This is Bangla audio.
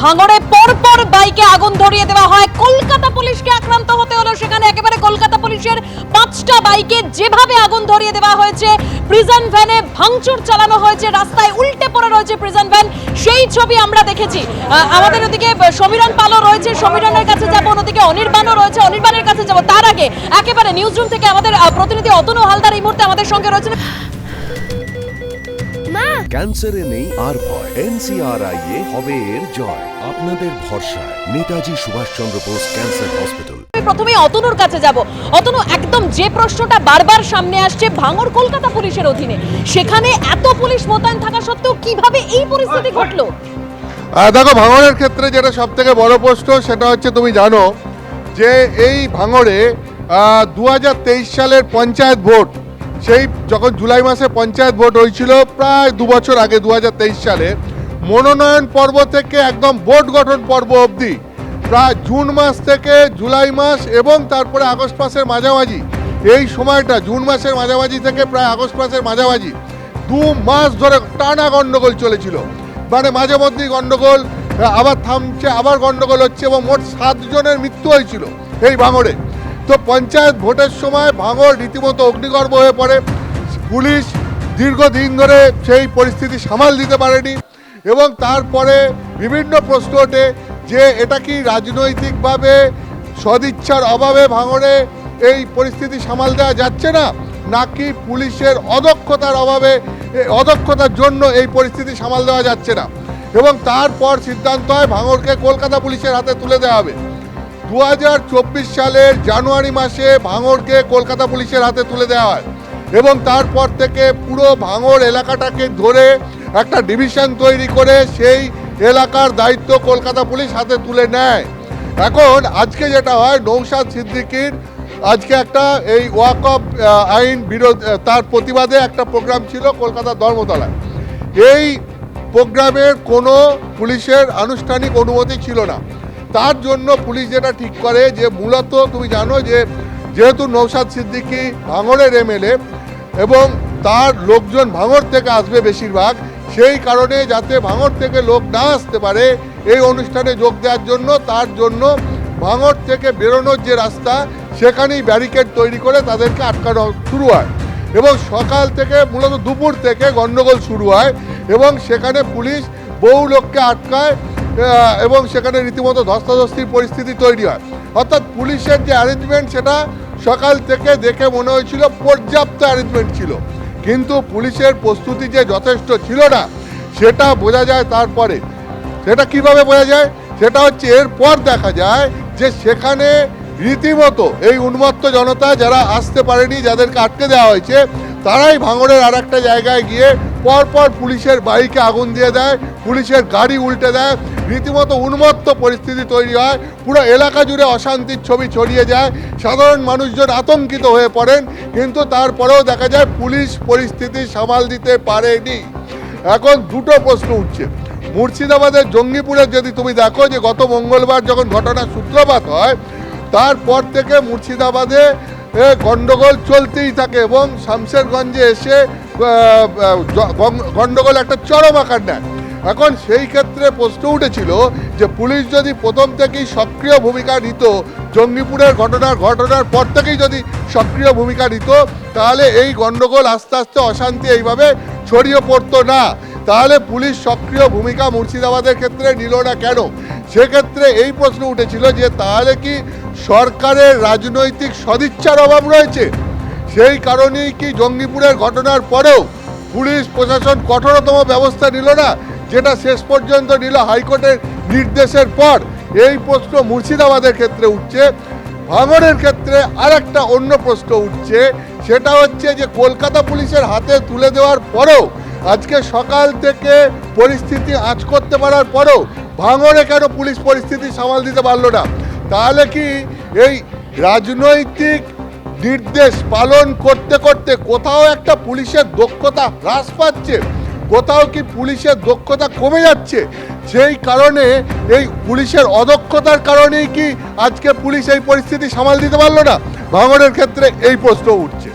ভাঙড়ে পরপর বাইকে আগুন ধরিয়ে দেওয়া হয়। কলকাতা পুলিশকে আক্রান্ত হতে হলো। সেখানে একেবারে কলকাতা পুলিশের 5টা বাইকে যেভাবে আগুন ধরিয়ে দেওয়া হয়েছে, প্রিজন ভ্যানে ভাঙচুর চালানো হয়েছে, রাস্তায় উল্টে পড়ে রয়েছে প্রিজন ভ্যান, সেই ছবি আমরা দেখেছি। আমাদের ওদিকে সমীরণ পালও রয়েছে, সমীরণের কাছে যাব, ওদিকে অনির্বাণও রয়েছে, অনির্বাণের কাছে যাব। তার আগে একেবারে নিউজ রুম থেকে আমাদের প্রতিনিধি অতনু হালদার এই মুহূর্তে আমাদের সঙ্গে রয়েছেন। ক্যান্সারে নেই আর ভয়, NCRI হবে এর জয়। আপনাদের ভরসা নেতাজি সুভাষচন্দ্র বোস ক্যান্সার হসপিটাল। প্রথমে অতনুর কাছে যাব। অতনু, একদম যে প্রশ্নটা বারবার সামনে আসছে, ভাঙড় কলকাতা পুলিশের অধীনে, সেখানে এত পুলিশ মোতায়েন থাকা সত্ত্বেও কিভাবে এই পরিস্থিতি ঘটলো? দেখো, ভাঙড়ের ক্ষেত্রে যেটা সব থেকে বড় প্রশ্ন সেটা হচ্ছে, তুমি জানো যে এই ভাঙড়ে 2023 সালের পঞ্চায়েত ভোট, সেই যখন জুলাই মাসে পঞ্চায়েত ভোট হয়েছিল প্রায় 2 বছর আগে 2023 সালে, মনোনয়ন পর্ব থেকে একদম ভোট গঠন পর্ব অবধি প্রায় জুন মাস থেকে জুলাই মাস এবং তারপরে আগস্ট মাসের মাঝামাঝি, এই সময়টা জুন মাসের মাঝামাঝি থেকে প্রায় আগস্ট মাসের মাঝামাঝি 2 মাস ধরে টানা গণ্ডগোল চলেছিল। মানে মাঝে মধ্যেই গণ্ডগোল, আবার থামছে, আবার গণ্ডগোল হচ্ছে, এবং মোট 7 জনের মৃত্যু হয়েছিল এই ভাঙড়ে। তো পঞ্চায়েত ভোটের সময় ভাঙড় রীতিমতো অগ্নিগর্ভ হয়ে পড়ে। পুলিশ দীর্ঘদিন ধরে সেই পরিস্থিতি সামাল দিতে পারেনি, এবং তারপরে বিভিন্ন প্রশ্ন ওঠে যে এটা কি রাজনৈতিকভাবে সদিচ্ছার অভাবে ভাঙড়ে এই পরিস্থিতি সামাল দেওয়া যাচ্ছে না, নাকি পুলিশের অদক্ষতার অভাবে, অদক্ষতার জন্য এই পরিস্থিতি সামাল দেওয়া যাচ্ছে না। এবং তারপর সিদ্ধান্ত হয় ভাঙড়কে কলকাতা পুলিশের হাতে তুলে দেওয়া হবে। 2024 সালের জানুয়ারি মাসে ভাঙড়কে কলকাতা পুলিশের হাতে তুলে দেওয়া হয়, এবং তারপর থেকে পুরো ভাঙড় এলাকাটাকে ধরে একটা ডিভিশন তৈরি করে সেই এলাকার দায়িত্ব কলকাতা পুলিশ হাতে তুলে নেয়। এখন আজকে যেটা হয়, নৌশাদ সিদ্দিকীর আজকে একটা এই ওয়াকফ আইন বিরোধ, তার প্রতিবাদে একটা প্রোগ্রাম ছিল কলকাতার ধর্মতলায়। এই প্রোগ্রামের কোনো পুলিশের আনুষ্ঠানিক অনুমতি ছিল না। তার জন্য পুলিশ যেটা ঠিক করে যে, মূলত তুমি জানো যে যেহেতু নৌশাদ সিদ্দিকী ভাঙড়ের MLA এবং তার লোকজন ভাঙড় থেকে আসবে বেশিরভাগ, সেই কারণে যাতে ভাঙড় থেকে লোক না আসতে পারে এই অনুষ্ঠানে যোগ দেওয়ার জন্য, তার জন্য ভাঙড় থেকে বেরোনোর যে রাস্তা সেখানেই ব্যারিকেড তৈরি করে তাদেরকে আটকানো শুরু হয়, এবং সকাল থেকে মূলত দুপুর থেকে গণ্ডগোল শুরু হয়, এবং সেখানে পুলিশ বহু লোককে আটকায়, এবং সেখানে রীতিমতো ধস্তাধস্তির পরিস্থিতি তৈরি হয়। অর্থাৎ পুলিশের যে অ্যারেঞ্জমেন্ট সেটা সকাল থেকে দেখে মনে হয়েছিল পর্যাপ্ত অ্যারেঞ্জমেন্ট ছিল, কিন্তু পুলিশের প্রস্তুতি যে যথেষ্ট ছিল না সেটা বোঝা যায়। তারপরে সেটা কিভাবে বোঝা যায়, সেটা হচ্ছে এরপর দেখা যায় যে সেখানে রীতিমতো এই উন্মত্ত জনতা যারা আসতে পারেনি, যাদেরকে আটকে দেওয়া হয়েছে, তারাই ভাঙড়ের আর একটা জায়গায় গিয়ে পরপর পুলিশের বাইকে আগুন দিয়ে দেয়, পুলিশের গাড়ি উল্টে দেয়, রীতিমতো উন্মত্ত পরিস্থিতি তৈরি হয়, পুরো এলাকা জুড়ে অশান্তির ছবি ছড়িয়ে যায়, সাধারণ মানুষজন আতঙ্কিত হয়ে পড়েন, কিন্তু তারপরেও দেখা যায় পুলিশ পরিস্থিতি সামাল দিতে পারেনি। এখন দুটো প্রশ্ন উঠছে। মুর্শিদাবাদের জঙ্গিপুরে যদি তুমি দেখো যে গত মঙ্গলবার যখন ঘটনার সূত্রপাত হয়, তারপর থেকে মুর্শিদাবাদে গণ্ডগোল চলতেই থাকে, এবং শামশেরগঞ্জে এসে গণ্ডগোল একটা চরম আকার নেয়। এখন সেই ক্ষেত্রে প্রশ্ন উঠেছিল যে পুলিশ যদি প্রথম থেকেই সক্রিয় ভূমিকা নিত, জঙ্গিপুরের ঘটনার পর থেকেই যদি সক্রিয় ভূমিকা নিত, তাহলে এই গণ্ডগোল আস্তে আস্তে অশান্তি এইভাবে ছড়িয়ে পড়তো না। তাহলে পুলিশ সক্রিয় ভূমিকা মুর্শিদাবাদের ক্ষেত্রে নিল না কেন? সেক্ষেত্রে এই প্রশ্ন উঠেছিল যে তাহলে কি সরকারের রাজনৈতিক সদিচ্ছার অভাব রয়েছে? সেই কারণেই কি জঙ্গিপুরের ঘটনার পরেও পুলিশ প্রশাসন কঠোরতম ব্যবস্থা নিল না, যেটা শেষ পর্যন্ত নিল হাইকোর্টের নির্দেশের পর? এই প্রশ্ন মুর্শিদাবাদের ক্ষেত্রে উঠছে। ভাঙড়ের ক্ষেত্রে আর একটা অন্য প্রশ্ন উঠছে, সেটা হচ্ছে যে কলকাতা পুলিশের হাতে তুলে দেওয়ার পরেও, আজকে সকাল থেকে পরিস্থিতি আঁচ করতে পারার পরেও ভাঙড়ে কেন পুলিশ পরিস্থিতি সামাল দিতে পারলো না? তাহলে কি এই রাজনৈতিক নির্দেশ পালন করতে করতে কোথাও একটা পুলিশের দক্ষতা হ্রাস পাচ্ছে, কোথাও কি পুলিশের দক্ষতা কমে যাচ্ছে? সেই কারণে এই পুলিশের অদক্ষতার কারণেই কি আজকে পুলিশ এই পরিস্থিতি সামাল দিতে পারলো না? ভাঙড়ের ক্ষেত্রে এই প্রশ্ন উঠছে।